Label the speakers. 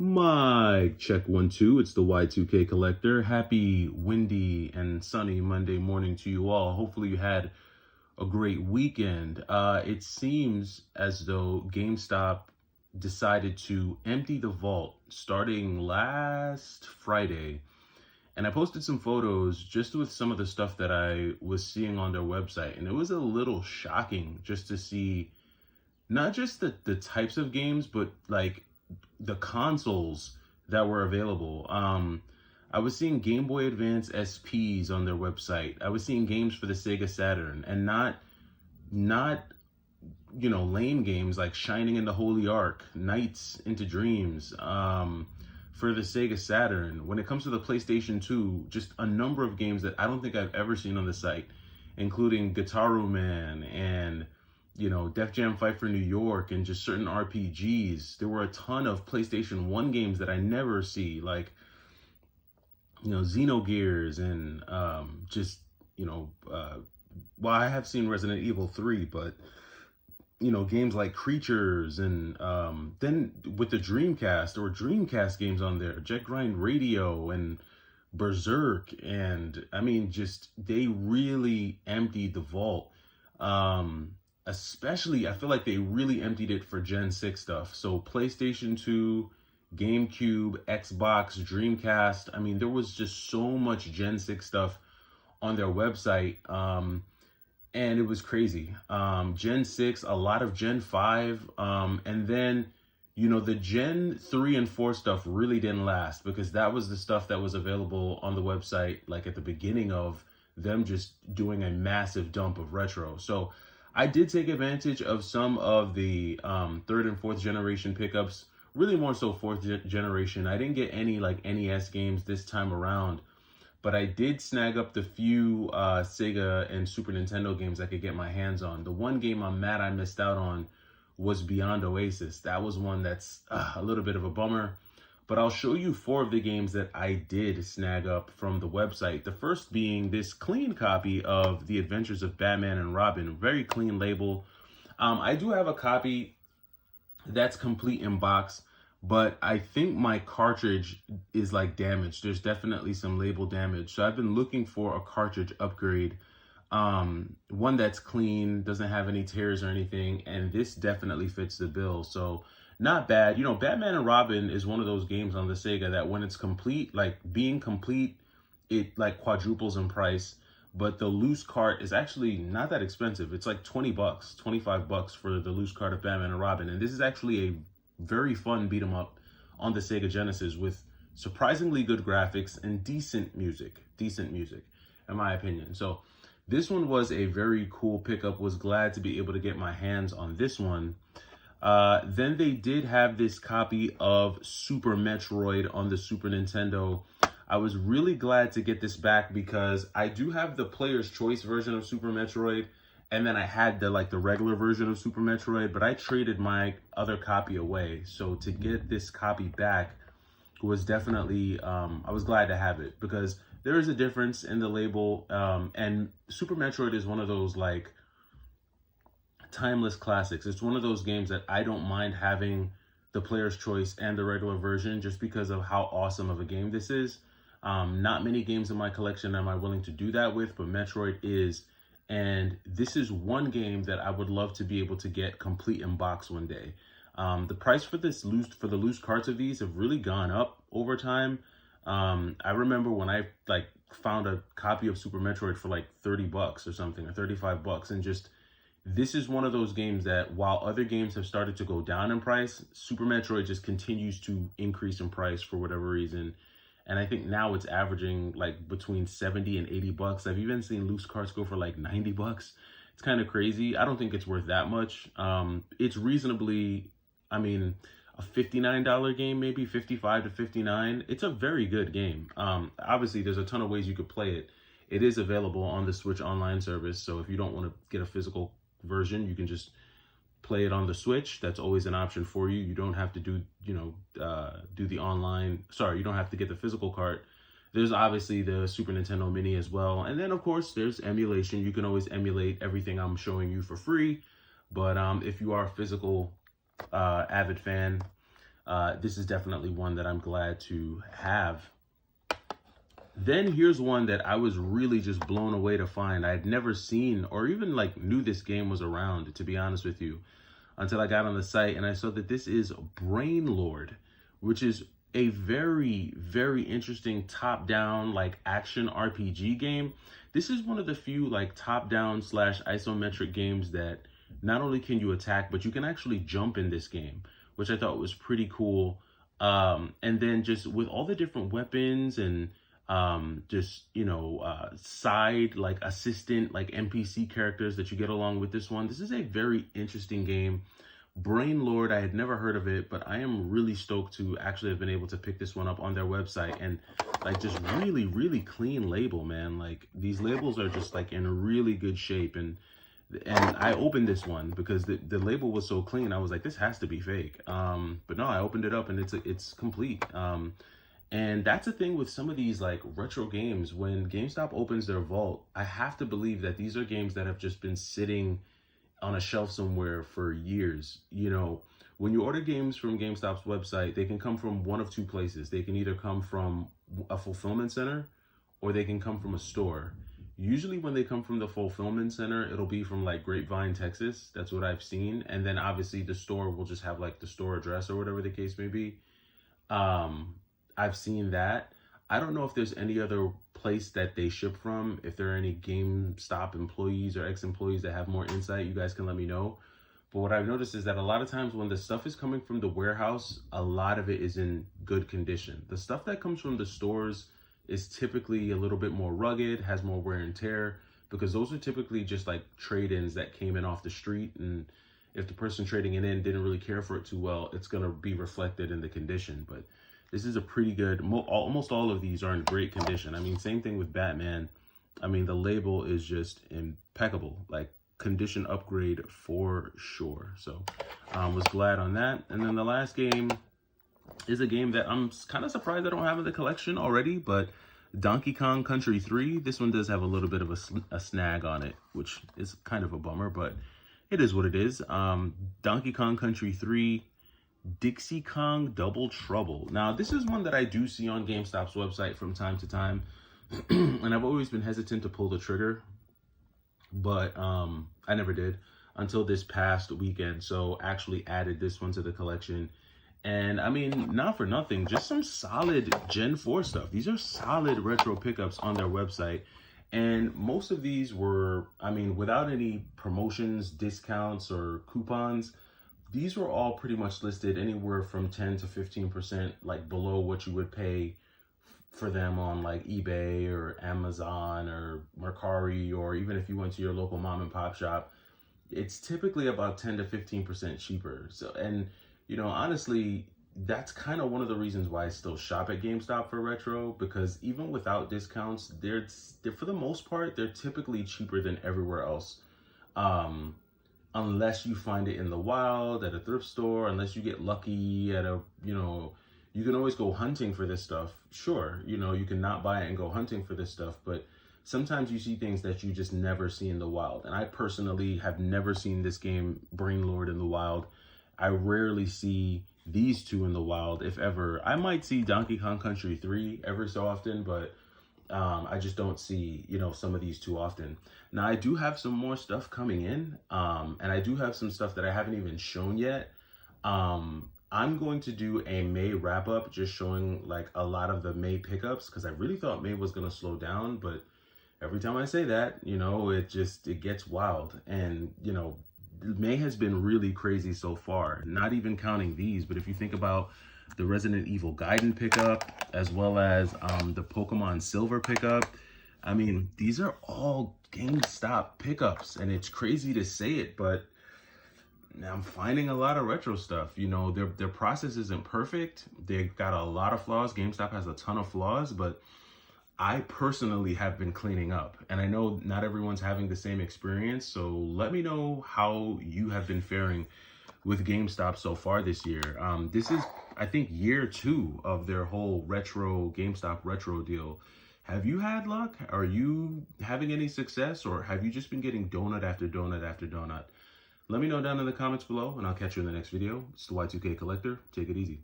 Speaker 1: Mic check 1 2. It's the Y2K collector. Happy windy and sunny Monday morning to you all. Hopefully you had a great weekend. It seems as though GameStop decided to empty the vault starting last Friday. And I posted some photos just with some of the stuff that I was seeing on their website. And it was a little shocking just to see not just the types of games, but like the consoles that were available. I was seeing Game Boy Advance SPs on their website. I was seeing games for the Sega Saturn, and not lame games like Shining in the Holy Ark, Nights into Dreams. For the Sega Saturn. When it comes to the PlayStation 2, just a number of games that I don't think I've ever seen on the site, including Guitar Man and Def Jam Fight for New York, and just certain RPGs. There were a ton of PlayStation 1 games that I never see, like, Xenogears and well, I have seen Resident Evil 3, but, games like Creatures, and then with the Dreamcast, there were Dreamcast games on there, Jet Grind Radio and Berserk, and I mean, just, they really emptied the vault. Especially, I feel like they really emptied it for Gen 6 stuff. So PlayStation 2, GameCube, Xbox, Dreamcast. I mean, there was just so much Gen 6 stuff on their website. And it was crazy. Gen 6, a lot of Gen 5. And then, the Gen 3 and 4 stuff really didn't last, because that was the stuff that was available on the website, like at the beginning of them just doing a massive dump of retro. So I did take advantage of some of the third and fourth generation pickups, really more so fourth generation. I didn't get any like NES games this time around, but I did snag up the few Sega and Super Nintendo games I could get my hands on. The one game I'm mad I missed out on was Beyond Oasis. That was one that's a little bit of a bummer. But I'll show you 4 of the games that I did snag up from the website. The first being this clean copy of The Adventures of Batman and Robin. Very clean label. I do have a copy that's complete in box, but I think my cartridge is like damaged. There's definitely some label damage. So I've been looking for a cartridge upgrade. One that's clean, doesn't have any tears or anything, and this definitely fits the bill. So not bad. Batman and Robin is one of those games on the Sega that when it's complete, like being complete, it like quadruples in price. But the loose cart is actually not that expensive. It's like $20, $25 for the loose cart of Batman and Robin. And this is actually a very fun beat 'em up on the Sega Genesis with surprisingly good graphics and decent music, in my opinion. So this one was a very cool pickup. Was glad to be able to get my hands on this one. Then they did have this copy of Super Metroid on the Super Nintendo. I was really glad to get this back because I do have the Player's Choice version of Super Metroid, and then I had the regular version of Super Metroid, but I traded my other copy away. So to get this copy back was definitely, I was glad to have it, because there is a difference in the label, and Super Metroid is one of those like timeless classics. It's one of those games that I don't mind having the Player's Choice and the regular version, just because of how awesome of a game this is. Not many games in my collection am I willing to do that with, but Metroid is. And this is one game that I would love to be able to get complete in box one day. The price for the loose carts of these have really gone up over time. I remember when I found a copy of Super Metroid for like $30 or something, or $35, and just, this is one of those games that while other games have started to go down in price, Super Metroid just continues to increase in price for whatever reason. And I think now it's averaging like between $70 and $80. I've even seen loose carts go for like $90. It's kind of crazy. I don't think it's worth that much. It's reasonably, I mean, a $59 game, maybe $55 to $59. It's a very good game. Obviously, there's a ton of ways you could play it. It is available on the Switch online service. So if you don't want to get a physical version, you can just play it on the Switch. That's always an option for you. You don't have to do the online. Sorry, you don't have to get the physical cart. There's obviously the Super Nintendo Mini as well. And then, of course, there's emulation. You can always emulate everything I'm showing you for free. But if you are a physical avid fan, this is definitely one that I'm glad to have. Then here's one that I was really just blown away to find. I had never seen or even like knew this game was around, to be honest with you, until I got on the site and I saw that this is Brain Lord, which is a very, very interesting top-down like action RPG game. This is one of the few like top-down slash isometric games that not only can you attack, but you can actually jump in this game, which I thought was pretty cool. And then just with all the different weapons and just, side like assistant, like NPC characters that you get along with this one. This is a very interesting game. Brain Lord, I had never heard of it, but I am really stoked to actually have been able to pick this one up on their website. And like just really, really clean label, man. Like these labels are just like in really good shape. And I opened this one because the label was so clean. I was like, this has to be fake. But no, I opened it up and it's complete. And that's the thing with some of these like retro games. When GameStop opens their vault, I have to believe that these are games that have just been sitting on a shelf somewhere for years. When you order games from GameStop's website, they can come from one of two places. They can either come from a fulfillment center or they can come from a store. Usually when they come from the fulfillment center, it'll be from like Grapevine, Texas. That's what I've seen. And then obviously the store will just have like the store address or whatever the case may be. I've seen that. I don't know if there's any other place that they ship from. If there are any GameStop employees or ex-employees that have more insight, you guys can let me know. But what I've noticed is that a lot of times when the stuff is coming from the warehouse, a lot of it is in good condition. The stuff that comes from the stores is typically a little bit more rugged, has more wear and tear, because those are typically just like trade-ins that came in off the street. And if the person trading it in didn't really care for it too well, it's going to be reflected in the condition. But this is a pretty good, almost all of these are in great condition. I mean, same thing with Batman. I mean, the label is just impeccable, like condition upgrade for sure. So was glad on that. And then the last game is a game that I'm kind of surprised I don't have in the collection already, but Donkey Kong Country 3. This one does have a little bit of a snag on it, which is kind of a bummer, but it is what it is. Donkey Kong Country 3. Dixie Kong Double Trouble. Now, this is one that I do see on GameStop's website from time to time, and I've always been hesitant to pull the trigger, but I never did until this past weekend. So actually added this one to the collection. And I mean, not for nothing, just some solid Gen 4 stuff. These are solid retro pickups on their website. And most of these were, I mean, without any promotions, discounts, or coupons. These were all pretty much listed anywhere from 10 to 15% like below what you would pay for them on like eBay or Amazon or Mercari, or even if you went to your local mom and pop shop, it's typically about 10 to 15% cheaper. So, and honestly, that's kind of one of the reasons why I still shop at GameStop for retro, because even without discounts, they're for the most part, they're typically cheaper than everywhere else. Unless you find it in the wild at a thrift store, unless you get lucky at you can always go hunting for this stuff. Sure, you can not buy it and go hunting for this stuff, but sometimes you see things that you just never see in the wild. And I personally have never seen this game, Brain Lord, in the wild. I rarely see these two in the wild, if ever. I might see Donkey Kong Country 3 every so often, but I just don't see, some of these too often. Now, I do have some more stuff coming in, and I do have some stuff that I haven't even shown yet. I'm going to do a May wrap up, just showing like a lot of the May pickups, because I really thought May was going to slow down, but every time I say that, it gets wild. And, May has been really crazy so far, not even counting these. But if you think about the Resident Evil Gaiden pickup, as well as the Pokemon Silver pickup, I mean, these are all GameStop pickups, and it's crazy to say it, but I'm finding a lot of retro stuff. Their process isn't perfect. They've got a lot of flaws. GameStop has a ton of flaws, but I personally have been cleaning up, and I know not everyone's having the same experience. So let me know how you have been faring with GameStop so far this year. This is, I think, year 2 of their whole GameStop retro deal. Have you had luck? Are you having any success, or have you just been getting donut after donut after donut? Let me know down in the comments below, and I'll catch you in the next video. It's the Y2K Collector. Take it easy.